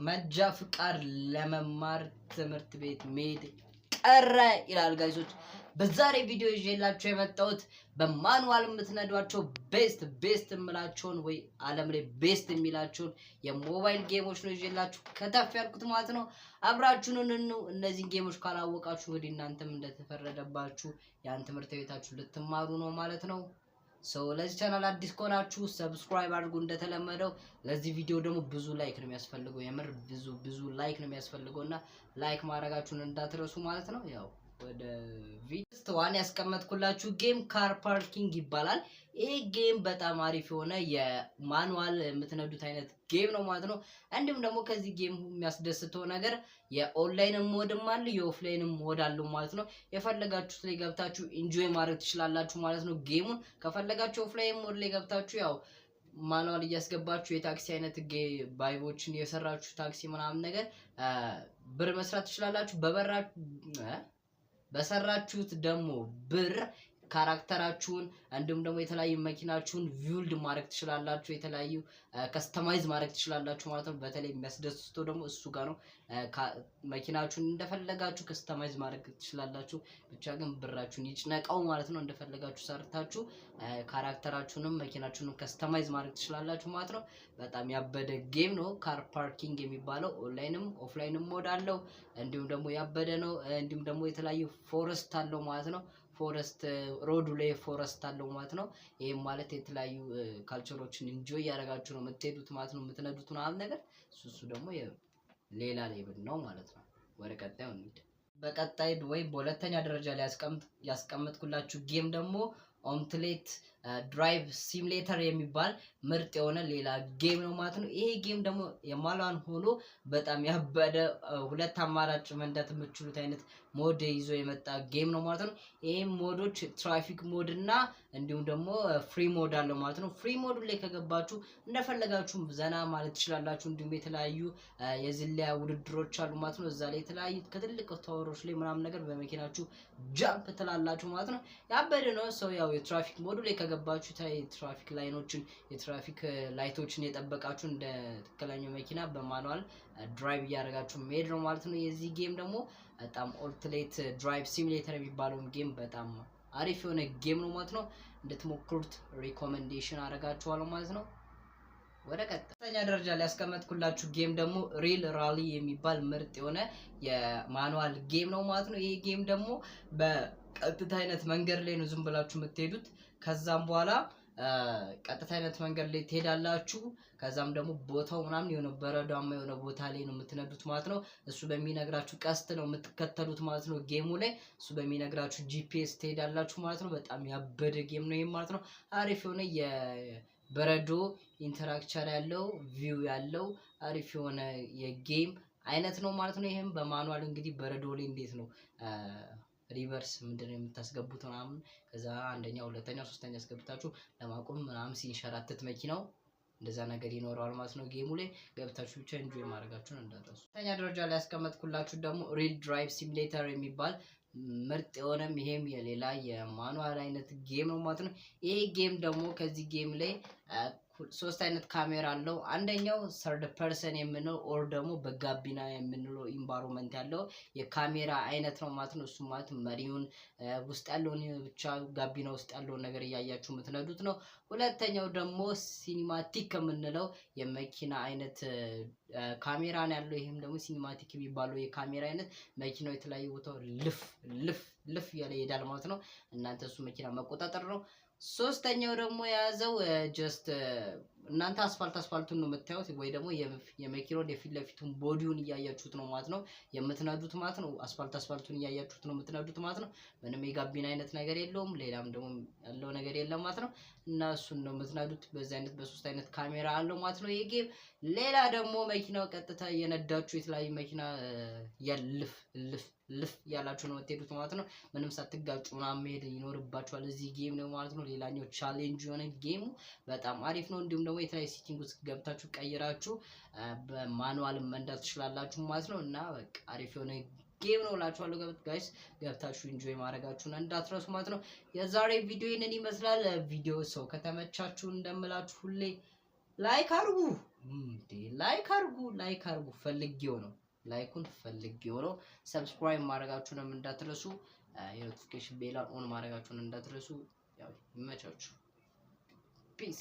መንጃ ፍቃድ ለመማር ትምህርት ቤት መሄድ ቀረ ይላል ጋይሶች። በዛሬ ቪዲዮ ይዤላችሁ የመጣሁት በማኑዋል የምትነዷቸው ቤስት የምላቸውን ወይ ዓለም ላይ ቤስት የሚላቸውን የሞባይል ጌሞች ነው ይዤላችሁ ከተፍ ያልኩት ማለት ነው። አብራችሁን እነዚህን ጌሞች ካላወቃችሁ እንግዲህ እናንተም እንደተፈረደባችሁ ያን ትምህርት ቤታችሁ ልትማሩ ነው ማለት ነው። ለዚህ ቻናል አዲስ ከሆናችሁ ሰብስክራይብ አድርጉ እንደተለመደው። ለዚህ ቪዲዮ ደግሞ ብዙ ላይክ ነው የሚያስፈልገው፣ የምር ብዙ ላይክ ነው የሚያስፈልገውና ላይክ ማድረጋችሁን እንዳትረሱ ማለት ነው። ያው ወደ ቪዲዮ ዋን ያስቀመጥኩላችሁ ጌም ካር ፓርኪንግ ይባላል። ይሄ ጌም በጣም አሪፍ የሆነ የማኑዋል የምትነዱት አይነት ጌም ነው ማለት ነው። እንዲሁም ደግሞ ከዚህ ጌም የሚያስደስተው ነገር የኦንላይን ሞድም አለ የኦፍላይን ሞድ አለው ማለት ነው። የፈለጋችሁት ላይ ገብታችሁ ኢንጆይ ማድረግ ትችላላችሁ ማለት ነው። ጌሙን ከፈለጋችሁ ኦፍላይን ሞድ ላይ ገብታችሁ ያው ማኑዋል እያስገባችሁ የታክሲ አይነት ባይቦችን የሰራችሁ ታክሲ ምናምን ነገር ብር መስራት ትችላላችሁ። በሰራችሁት ደግሞ ብር ካራክተራችሁን እንዲሁም ደግሞ የተለያዩ መኪናችሁን ቪውልድ ማድረግ ትችላላችሁ፣ የተለያዩ ከስተማይዝ ማድረግ ትችላላችሁ ማለት ነው። በተለይ የሚያስደስተው ደግሞ እሱ ጋር ነው። መኪናችሁን እንደፈለጋችሁ ከስተማይዝ ማድረግ ትችላላችሁ። ብቻ ግን ብራችሁን ይጭነቀው ማለት ነው። እንደፈለጋችሁ ሰርታችሁ ካራክተራችሁንም መኪናችሁንም ከስተማይዝ ማድረግ ትችላላችሁ ማለት ነው። በጣም ያበደ ጌም ነው ካር ፓርኪንግ የሚባለው። ኦንላይንም ኦፍላይንም ሞድ አለው። እንዲሁም ደግሞ ያበደ ነው። እንዲሁም ደግሞ የተለያዩ ፎረስት አለው ማለት ነው። ፎረስት ሮዱ ላይ ፎረስት አለው ማለት ነው። ይሄም ማለት የተለያዩ ካልቸሮችን ኢንጆይ ያደርጋችሁ ነው የምትሄዱት ማለት ነው። የምትነዱት ምናምን ነገር እሱ ደግሞ ሌላ ሌብል ነው ማለት ነው። ወደ ቀጣዩ እንሂድ። በቀጣይ ወይ በሁለተኛ ደረጃ ላይ ያስቀመጥኩላችሁ ጌም ደግሞ ኦምትሌት ድራይቭ ሲሙሌተር የሚባል ምርጥ የሆነ ሌላ ጌም ነው ማለት ነው። ይሄ ጌም ደግሞ የማላን ሆኖ በጣም ያበደ ሁለት አማራጭ መንዳት የምትችሉት አይነት ሞድ ይዞ የመጣ ጌም ነው ማለት ነው። ይሄም ሞዶች ትራፊክ ሞድ እና እንዲሁም ደግሞ ፍሪ ሞድ አለው ማለት ነው። ፍሪ ሞድ ላይ ከገባችሁ እንደፈለጋችሁ ዘና ማለት ትችላላችሁ። እንዲሁም የተለያዩ የዝለያ ውድድሮች አሉ ማለት ነው። እዛ ላይ የተለያዩ ከትልቅ ታወሮች ላይ ምናምን ነገር በመኪናችሁ ጃምፕ ትላላችሁ ማለት ነው። ያበደ ነው። ያው የትራፊክ ሞዱ ላይ ከገባችሁ የትራፊክ ላይኖችን የትራፊክ ላይቶችን የጠበቃችሁ እንደ ትክክለኛው መኪና በማኑዋል ድራይቭ እያደረጋችሁ መሄድ ነው ማለት ነው። የዚህ ጌም ደግሞ በጣም ኦምትሌት ድራይቭ ሲሙሌተር የሚባለውን ጌም በጣም አሪፍ የሆነ ጌም ነው ማለት ነው። እንድትሞክሩት ሪኮሜንዴሽን አደርጋችኋለሁ ማለት ነው። ወደ ቀጥተኛ ደረጃ ላይ ያስቀመጥኩላችሁ ጌም ደግሞ ሪል ራሊ የሚባል ምርጥ የሆነ የማኑዋል ጌም ነው ማለት ነው። ይሄ ጌም ደግሞ በቀጥታ አይነት መንገድ ላይ ነው ዝም ብላችሁ የምትሄዱት። ከዛም በኋላ ቀጥታ አይነት መንገድ ላይ ትሄዳላችሁ። ከዛም ደግሞ ቦታው ምናምን የሆነ በረዷማ የሆነ ቦታ ላይ ነው የምትነዱት ማለት ነው። እሱ በሚነግራችሁ ቀስት ነው የምትከተሉት ማለት ነው። ጌሙ ላይ እሱ በሚነግራችሁ ጂፒኤስ ትሄዳላችሁ ማለት ነው። በጣም ያበደ ጌም ነው ይሄ ማለት ነው። አሪፍ የሆነ የበረዶ ኢንተራክቸር ያለው ቪው ያለው አሪፍ የሆነ የጌም አይነት ነው ማለት ነው። ይሄም በማኑዋል እንግዲህ በረዶ ላይ እንዴት ነው ሪቨርስ ምንድነው የምታስገቡት ምናምን ከዛ አንደኛ ሁለተኛ ሶስተኛ አስገብታችሁ ለማቆም ምናምን ሲንሸራተት መኪናው እንደዛ ነገር ይኖረዋል ማለት ነው። ጌሙ ላይ ገብታችሁ ብቻ ኢንጆይ ማድረጋችሁን እንዳትረሱ። ሁለተኛ ደረጃ ላይ ያስቀመጥኩላችሁ ደግሞ ሪል ድራይቭ ሲሙሌተር የሚባል ምርጥ የሆነም ይሄም የሌላ የማኑዋል አይነት ጌም ነው ማለት ነው። ይሄ ጌም ደግሞ ከዚህ ጌም ላይ ሶስት አይነት ካሜራ አለው። አንደኛው ሰርድ ፐርሰን የምንለው ኦር ደግሞ በጋቢና የምንለው ኢንቫይሮንመንት ያለው የካሜራ አይነት ነው ማለት ነው። እሱ ማለት መሪውን ውስጥ ያለውን ብቻ ጋቢና ውስጥ ያለውን ነገር እያያችሁ የምትነዱት ነው። ሁለተኛው ደግሞ ሲኒማቲክ የምንለው የመኪና አይነት ካሜራ ነው ያለው። ይሄም ደግሞ ሲኒማቲክ የሚባለው የካሜራ አይነት መኪናው የተለያዩ ቦታው ልፍ እያለ ይሄዳል ማለት ነው። እናንተ እሱ መኪና መቆጣጠር ነው። ሶስተኛው ደግሞ የያዘው ጀስት እናንተ አስፋልቱን ነው የምታዩት ወይ ደግሞ የመኪናውን የፊት ለፊቱን ቦዲውን እያያችሁት ነው ማለት ነው የምትነዱት ማለት ነው። አስፋልቱን እያያችሁት ነው የምትነዱት ማለት ነው። ምንም የጋቢና አይነት ነገር የለውም። ሌላም ደግሞ ያለው ነገር የለም ማለት ነው። እና እሱን ነው የምትነዱት። በዚህ አይነት በሶስት አይነት ካሜራ አለው ማለት ነው ይሄ ጌም። ሌላ ደግሞ መኪናው ቀጥታ እየነዳችሁ የተለያዩ መኪና ልፍ ያላችሁ ነው የምትሄዱት ማለት ነው። ምንም ሳትጋጩ ምናምን መሄድ ይኖርባችኋል እዚህ ጌም ነው ማለት ነው። ሌላኛው ቻሌንጅ የሆነ ጌሙ በጣም አሪፍ ነው። እንዲሁም ደግሞ የተለያዩ ሴቲንግ ውስጥ ገብታችሁ ቀይራችሁ በማኑዋል መንዳት ትችላላችሁ ማለት ነው። እና በቃ አሪፍ የሆነ ጌም ነው እላችኋለሁ ጋይስ። ገብታችሁ ኢንጆይ ማድረጋችሁን እንዳትረሱ ማለት ነው። የዛሬ ቪዲዮ ይሄንን ይመስላል። ቪዲዮ ሰው ከተመቻችሁ እንደምላችሁ ሁሌ ላይክ አርጉ እንዴ! ላይክ አርጉ ፈልጌው ነው። ላይኩን ፈልጌው ነው። ሰብስክራይብ ማድረጋችሁንም እንዳትረሱ። የኖቲፊኬሽን ቤል ኦን ማድረጋችሁን እንዳትረሱ። ያው ይመቻችሁ። ፒስ